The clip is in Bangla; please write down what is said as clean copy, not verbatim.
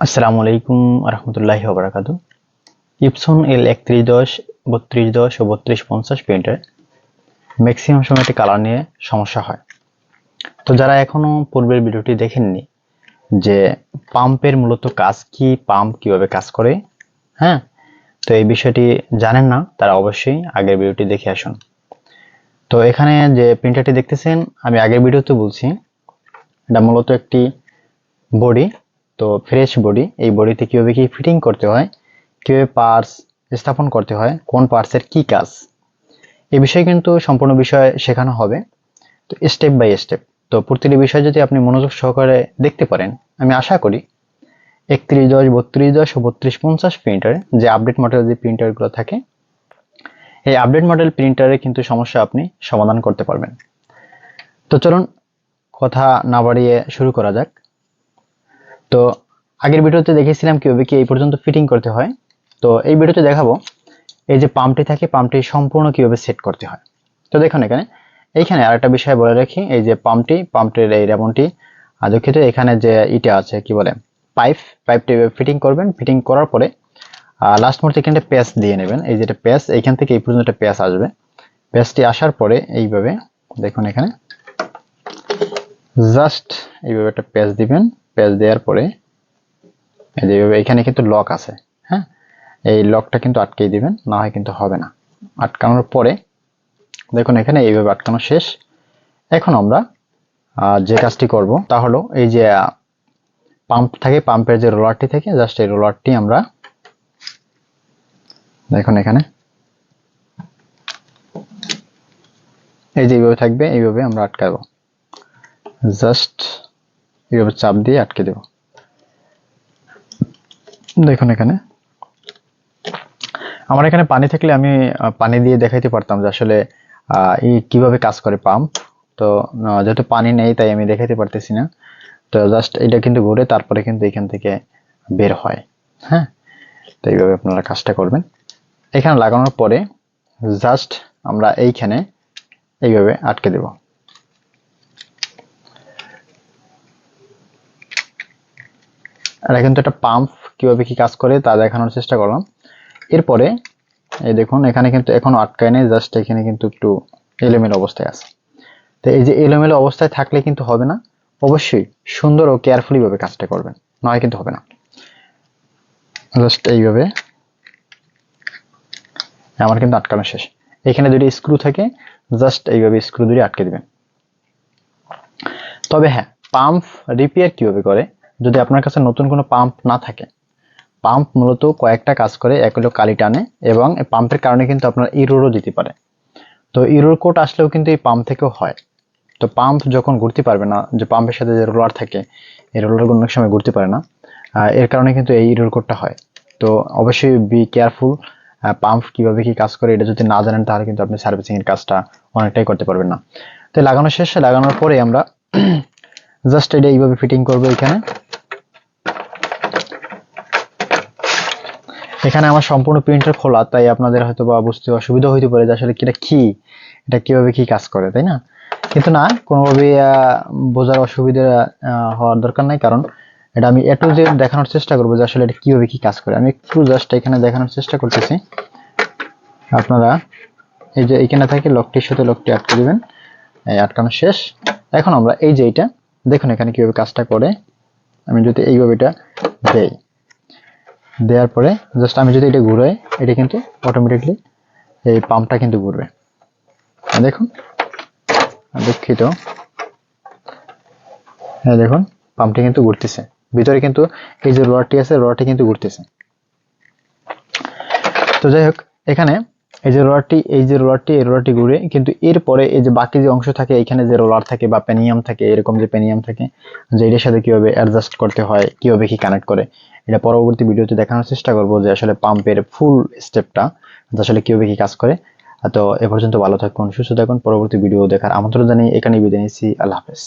আসসালামু আলাইকুম রহমতুল্লাহি ওয়া বারাকাতুহু। ইপসন L3110, 3210 ও 3250 প্রিন্টার ম্যাক্সিমাম সময় একটি কালার নিয়ে সমস্যা হয়। তো যারা এখনো পূর্বের ভিডিওটি দেখেননি যে পাম্পের মূলত কাজ কি, পাম্প কিভাবে কাজ করে, হ্যাঁ, তো এই বিষয়টি জানেন না, তারা অবশ্যই আগের ভিডিওটি দেখে আসুন। তো এখানে যে প্রিন্টারটি দেখতেছেন, আমি আগের ভিডিওতে বলছি এটা মূলত একটি বডি, তো ফ্রেশ বডি। এই বডিতে কিভাবে কি ফিটিং করতে হয়, কিভাবে পার্টস স্থাপন করতে হয়, কোন পার্টসের কি কাজ, এই বিষয়ে কিন্তু সম্পূর্ণ বিষয় শেখানো হবে, তো স্টেপ বাই স্টেপ। তো প্রতিটি বিষয় যদি আপনি মনোযোগ সহকারে দেখতে পারেন, আমি আশা করি 3110, 3210 ও 3250 প্রিন্টারে যে আপডেট মডেল যে প্রিন্টারগুলো থাকে, এই আপডেট মডেল প্রিন্টারে কিন্তু সমস্যা আপনি সমাধান করতে পারবেন। তো চলুন কথা না বাড়িয়ে শুরু করা যাক। তো আগের ভিডিওতে দেখেছিলাম কিভাবে কি এই পর্যন্ত ফিটিং করতে হয়, তো এই ভিডিওতে দেখাবো এই যে পাম্পটি থাকে, পাম্পটি সম্পূর্ণ কিভাবে সেট করতে হয়। তো দেখুন এইখানে আরেকটা বিষয় বলে রাখি, এই যে পাম্পটির এই রেবনটি, দুঃখিত, এখানে যে ইটা আছে কি বলে পাইপটি ফিটিং করবেন। ফিটিং করার পরে লাস্ট মুহূর্তে এখানে প্যাচ দিয়ে নেবেন। এই যেটা প্যাচ, এইখান থেকে এই পর্যন্ত একটা প্যাচ আসবে। প্যাচটি আসার পরে এইভাবে দেখুন, এখানে জাস্ট এইভাবে একটা প্যাচ দিবেন। প্যাচ দেওয়ার পরে এই যে এখানে কিন্তু লক আছে, হ্যাঁ, এই লকটা কিন্তু আটকেই দিবেন, না হয় কিন্তু হবে না। আটকানোর পরে দেখুন এখানে এইভাবে আটকানো শেষ। এখন আমরা যে কাজটি করব তা হলো, এই যে পাম্প থাকে, পাম্পের যে রোলারটি থাকে, জাস্ট এই রোলারটি আমরা দেখুন এখানে এই যে এইভাবে থাকবে, এইভাবে আমরা আটকাবো। জাস্ট এইভাবে চাপ দিয়ে আটকে দেব। দেখুন এখানে আমার এখানে পানি থাকলে আমি পানি দিয়ে দেখাইতে পারতাম যে আসলে কিভাবে কাজ করে পাম্প। তো যেহেতু পানি নেই তাই আমি দেখাইতে পারতেছি না। তো জাস্ট এটা কিন্তু ঘুরে তারপরে কিন্তু এখান থেকে বের হয়, হ্যাঁ। তো এইভাবে আপনারা কাজটা করবেন। এখানে লাগানোর পরে জাস্ট আমরা এইখানে এইভাবে আটকে দেব। এটা কিন্তু একটা পাম্প কিভাবে কি কাজ করে তা দেখানোর চেষ্টা করলাম। এরপরে এই দেখুন এখানে কিন্তু এখনো আটকায় নেই, জাস্ট এখানে কিন্তু একটু এলোমেলো অবস্থায় আছে। তো এই যে এলোমেলো অবস্থায় থাকলে কিন্তু হবে না, অবশ্যই সুন্দর ও কেয়ারফুলি ভাবে কাজটা করবেন, নয় কিন্তু হবে না। জাস্ট এইভাবে আমার কিন্তু আটকানো শেষ। এখানে দুটি স্ক্রু থাকে, জাস্ট এইভাবে স্ক্রু দিয়ে আটকে দিবেন। তবে হ্যাঁ, পাম্প রিপেয়ার কিভাবে করে, যদি আপনার কাছে নতুন কোনো পাম্প না থাকে, পাম্প মূলত কয়েকটা কাজ করে। এক হলো কালি টানে, এবং পাম্পের কারণে কিন্তু আপনার ইরোরও দিতে পারে। তো ইরোর কোড আসলেও কিন্তু এই পাম্প থেকেও হয়। তো পাম্প যখন ঘুরতে পারবে না, যে পাম্পের সাথে যে রোলার থাকে, এই রোলারগুলো অনেক সময় ঘুরতে পারে না, এর কারণে কিন্তু এই ইরোর কোডটা হয়। তো অবশ্যই বি কেয়ারফুল। পাম্প কিভাবে কি কাজ করে এটা যদি না জানেন, তাহলে কিন্তু আপনি সার্ভিসিং এর কাজটা অনেকটাই করতে পারবেন না। তো লাগানো শেষে, লাগানোর পরে আমরা জাস্ট এটা এইভাবে ফিটিং করবো। এখানে আমার সম্পূর্ণ প্রিন্টার খোলা, তাই আপনাদের হয়তো বা বুঝতে অসুবিধা হইতে পারে যে আসলে এটা কিভাবে কি কাজ করে, তাই না? কিন্তু না, কোনোভাবে বোঝার অসুবিধা হওয়ার দরকার নাই, কারণ এটা আমি একটু যে দেখানোর চেষ্টা করবো যে আসলে এটা কিভাবে কি কাজ করে। আমি একটু জাস্ট এখানে দেখানোর চেষ্টা করতেছি। আপনারা এই যে এখানে থাকে লকটির সাথে লকটি আটকে দিবেন। এই আটকানো শেষ। এখন আমরা এই যে এইটা দেখুন এখানে কিভাবে কাজটা করে। আমি যদি এইভাবে এটা দেই, দেওয়ার পরে জাস্ট আমি যদি এটা ঘুরাই, এটা কিন্তু অটোমেটিকলি এই পাম্পটা কিন্তু ঘুরবে। দেখুন, দুঃখিত, হ্যাঁ দেখুন পাম্পটি কিন্তু ঘুরতেছে। ভিতরে কিন্তু এই যে রডটি আছে, রডটি কিন্তু ঘুরতেছে। তো যাই হোক, এখানে এই যে রোলারটি ঘুরে, কিন্তু এরপরে এই যে বাকি যে অংশ থাকে, এখানে যে রোলার থাকে বা পেনিয়াম থাকে, এরকম যে পেনিয়াম থাকে, যে এটার সাথে কিভাবে অ্যাডজাস্ট করতে হয়, কিভাবে কি কানেক্ট করে, এটা পরবর্তী ভিডিওতে দেখানোর চেষ্টা করব যে আসলে পাম্পের ফুল স্টেপটা আসলে কিভাবে কি কাজ করে। তো এ পর্যন্ত ভালো থাকুন, সুস্থ থাকুন। পরবর্তী ভিডিও দেখার আমন্ত্রণ জানিয়ে এখানেই বিদায় নিচ্ছি। আল্লাহ হাফেজ।